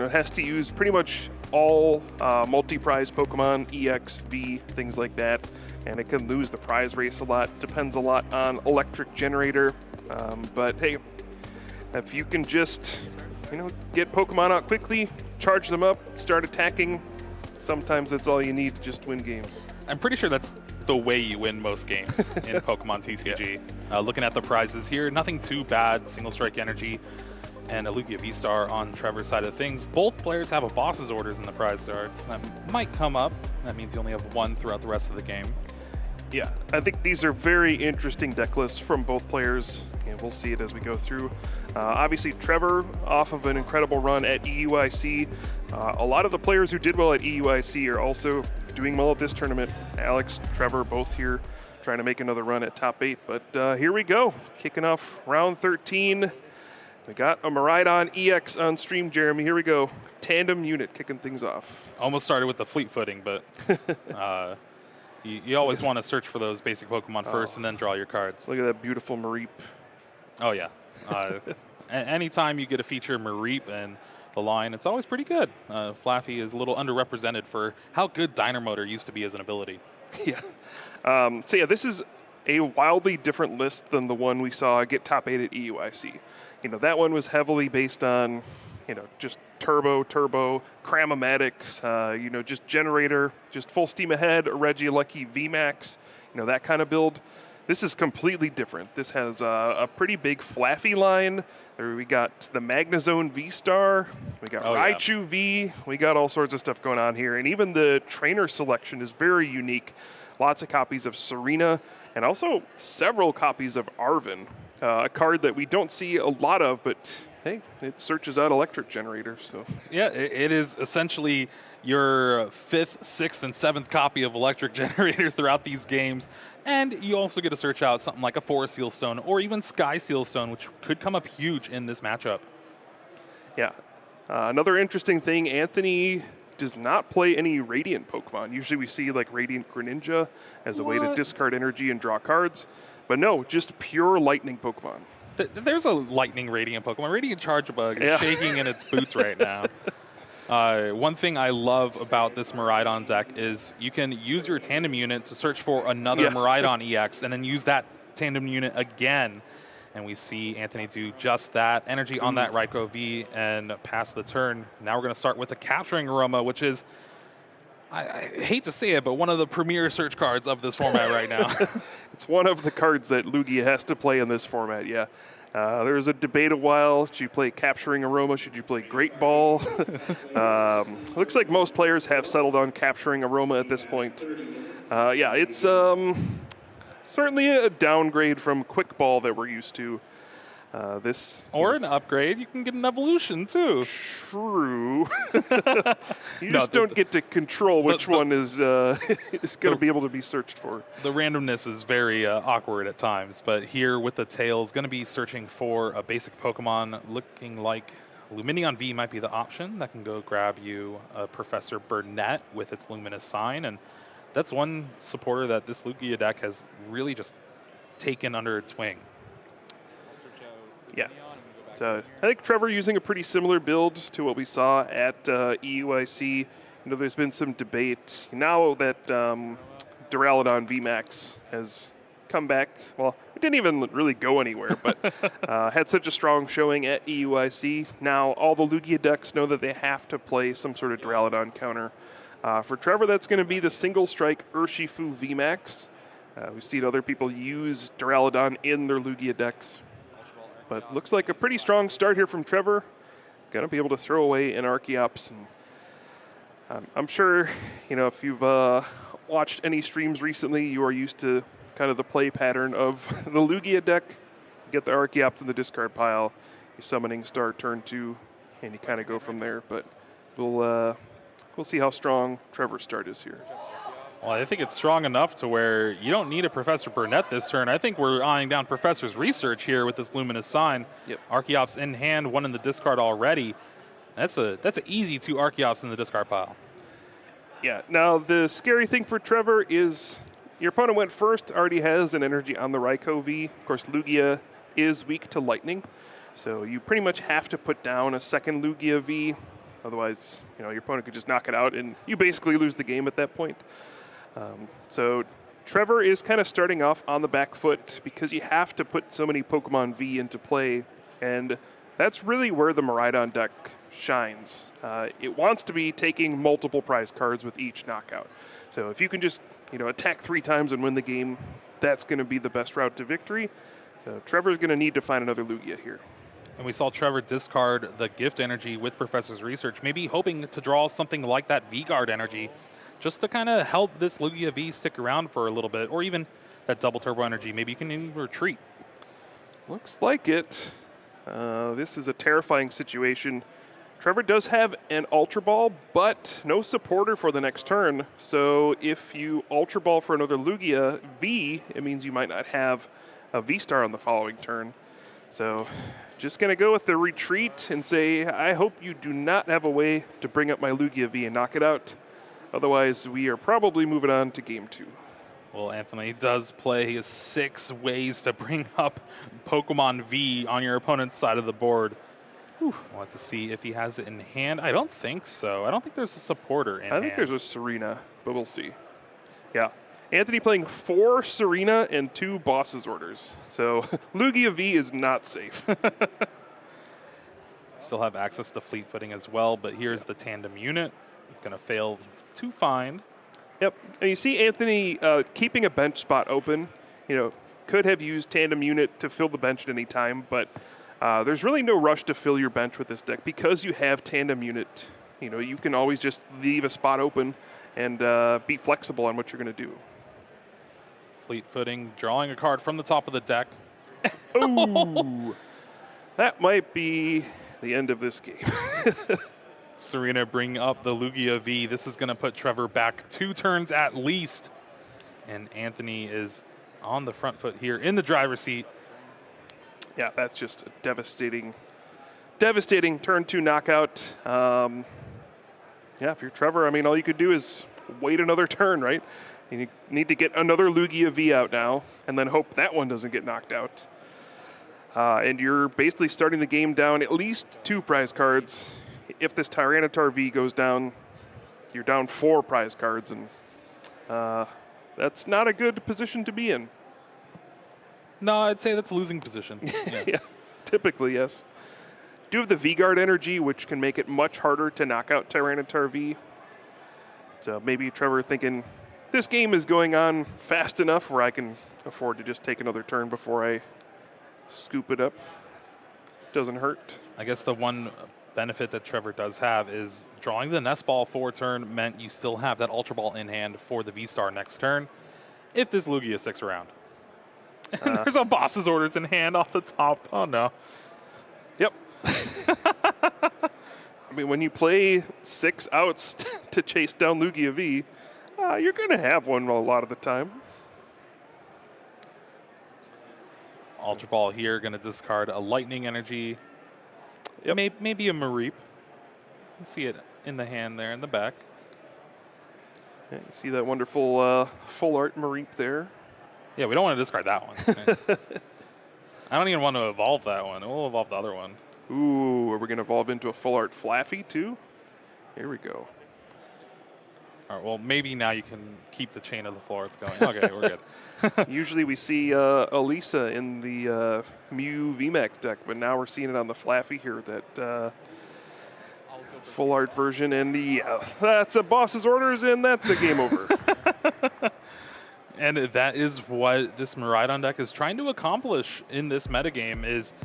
it has to use pretty much all multi-prize Pokemon, EX, V, things like that, and it can lose the prize race a lot. Depends a lot on Electric Generator, but hey, if you can just, get Pokemon out quickly, charge them up, start attacking, sometimes that's all you need to just win games. I'm pretty sure that's the way you win most games in Pokemon TCG. Yeah. Looking at the prizes here, nothing too bad. Single Strike Energy and a Lugia V-Star on Trevor's side of things. Both players have a boss's orders in the prize starts. That might come up. That means you only have one throughout the rest of the game. Yeah, I think these are very interesting deck lists from both players, and we'll see it as we go through. Obviously, Trevor off of an incredible run at EUIC. A lot of the players who did well at EUIC are also doing well at this tournament. Alex, Trevor, both here trying to make another run at top 8. But here we go, kicking off round 13. We got a Miraidon EX on stream, Jeremy. Here we go. Tandem unit kicking things off. Almost started with the fleet footing, but you always want to search for those basic Pokemon first and then draw your cards. Look at that beautiful Mareep. Oh, yeah. Anytime you get a feature Mareep in the line, it's always pretty good. Flaffy is a little underrepresented for how good Dynamotor used to be as an ability. Yeah. So yeah, this is a wildly different list than the one we saw get top 8 at EUIC. That one was heavily based on, just turbo, Cram-O-Matics, just generator, just full steam ahead, a Regieleki VMAX, that kind of build. This is completely different. This has a pretty big Flaffy line. There we got the Magnezone V-Star, we got Raichu V, we got all sorts of stuff going on here. And even the trainer selection is very unique. Lots of copies of Serena, and also several copies of Arven, a card that we don't see a lot of, but hey, it searches out Electric Generator. So yeah, it is essentially your 5th, 6th, and 7th copy of Electric Generator throughout these games. And you also get to search out something like a Forest Sealstone or even Sky Sealstone, which could come up huge in this matchup. Yeah. Another interesting thing, Anthony does not play any Radiant Pokemon. Usually we see like Radiant Greninja as a way to discard energy and draw cards. But no, just pure Lightning Pokemon. There's a Lightning Radiant Pokemon. Radiant Chargebug is shaking in its boots right now. One thing I love about this Miraidon deck is you can use your tandem unit to search for another Miraidon EX and then use that tandem unit again. And we see Anthony do just that. Energy on that Raikou V and pass the turn. Now we're going to start with a Capturing Aroma, which is, I hate to say it, but one of the premier search cards of this format right now. It's one of the cards that Lugia has to play in this format, yeah. There was a debate a while. Should you play Capturing Aroma? Should you play Great Ball? Looks like most players have settled on Capturing Aroma at this point. Yeah, it's certainly a downgrade from Quick Ball that we're used to. Or an upgrade. You can get an evolution, too. True. You just don't get to control which one is going to be able to be searched for. The randomness is very awkward at times, but here with the Tails, going to be searching for a basic Pokemon looking like Lumineon V might be the option. That can go grab you Professor Burnett with its Luminous sign, and that's one supporter that this Lugia deck has really just taken under its wing. Yeah. So I think Trevor using a pretty similar build to what we saw at EUIC. There's been some debate. Now that Duraludon VMAX has come back, well, it didn't even really go anywhere, but had such a strong showing at EUIC. Now all the Lugia decks know that they have to play some sort of Duraludon counter. For Trevor, that's going to be the Single Strike Urshifu VMAX. We've seen other people use Duraludon in their Lugia decks. But looks like a pretty strong start here from Trevor. Going to be able to throw away an Archeops. And I'm sure, if you've watched any streams recently, you are used to kind of the play pattern of the Lugia deck. You get the Archeops in the discard pile, you summoning start turn 2, and you kind of go from there. But we'll see how strong Trevor's start is here. Well, I think it's strong enough to where you don't need a Professor Burnett this turn. I think we're eyeing down Professor's Research here with this Luminous Sign. Yep. Archeops in hand, one in the discard already. That's an easy 2 Archeops in the discard pile. Yeah. Now, the scary thing for Trevor is your opponent went first, already has an energy on the Raikou V. Of course, Lugia is weak to Lightning, so you pretty much have to put down a second Lugia V. Otherwise, your opponent could just knock it out, and you basically lose the game at that point. So Trevor is kind of starting off on the back foot because you have to put so many Pokemon V into play, and that's really where the Miraidon deck shines. It wants to be taking multiple prize cards with each knockout. So if you can just attack 3 times and win the game, that's going to be the best route to victory. So Trevor's going to need to find another Lugia here. And we saw Trevor discard the Gift Energy with Professor's Research, maybe hoping to draw something like that V-Guard Energy, just to kind of help this Lugia V stick around for a little bit, or even that Double Turbo Energy. Maybe you can even retreat. Looks like it. This is a terrifying situation. Trevor does have an Ultra Ball, but no supporter for the next turn. So if you Ultra Ball for another Lugia V, it means you might not have a V-Star on the following turn. So just going to go with the retreat and say, I hope you do not have a way to bring up my Lugia V and knock it out. Otherwise, we are probably moving on to game 2. Well, Anthony does play 6 ways to bring up Pokemon V on your opponent's side of the board. Whew. We'll have to see if he has it in hand. I don't think so. I don't think there's a supporter in hand. I think there's a Serena, but we'll see. Yeah. Anthony playing 4 Serena and 2 Boss's Orders. So Lugia V is not safe. Still have access to Fleet Footing as well, but here's the tandem unit. Going to fail to find. Yep. And you see Anthony keeping a bench spot open. Could have used tandem unit to fill the bench at any time, but there's really no rush to fill your bench with this deck because you have tandem unit. You can always just leave a spot open and be flexible on what you're going to do. Fleet Footing, drawing a card from the top of the deck. Ooh, that might be the end of this game. Serena bringing up the Lugia V. This is going to put Trevor back 2 turns at least. And Anthony is on the front foot here in the driver's seat. Yeah, that's just a devastating turn 2 knockout. Yeah, if you're Trevor, all you could do is wait another turn, right? You need to get another Lugia V out now and then hope that one doesn't get knocked out. And you're basically starting the game down at least 2 prize cards. If this Tyranitar V goes down, you're down 4 prize cards, and that's not a good position to be in. No, I'd say that's a losing position. Yeah. Yeah, typically, yes. Do have the V-Guard Energy, which can make it much harder to knock out Tyranitar V. So maybe Trevor thinking, this game is going on fast enough where I can afford to just take another turn before I scoop it up. Doesn't hurt. I guess the one benefit that Trevor does have is drawing the Nest Ball for turn meant you still have that Ultra Ball in hand for the V-Star next turn if this Lugia sticks around. And there's a Boss's Orders in hand off the top. Oh, no. Yep. When you play 6 outs to chase down Lugia V, you're going to have one a lot of the time. Ultra Ball here, going to discard a Lightning Energy. Yep. Maybe a Mareep. You see it in the hand there in the back. Yeah, you see that wonderful full art Mareep there. Yeah, we don't want to discard that one. I don't even want to evolve that one. We'll evolve the other one. Ooh, are we going to evolve into a full art Flaffy too? Here we go. All right, well, maybe now you can keep the chain of the full arts going. Okay, we're good. Usually we see Elisa in the Mew VMAX deck, but now we're seeing it on the Flaffy here, that full art version. And yeah, that's a Boss's Orders, and that's a game over. And that is what this Miraidon deck is trying to accomplish in this metagame, is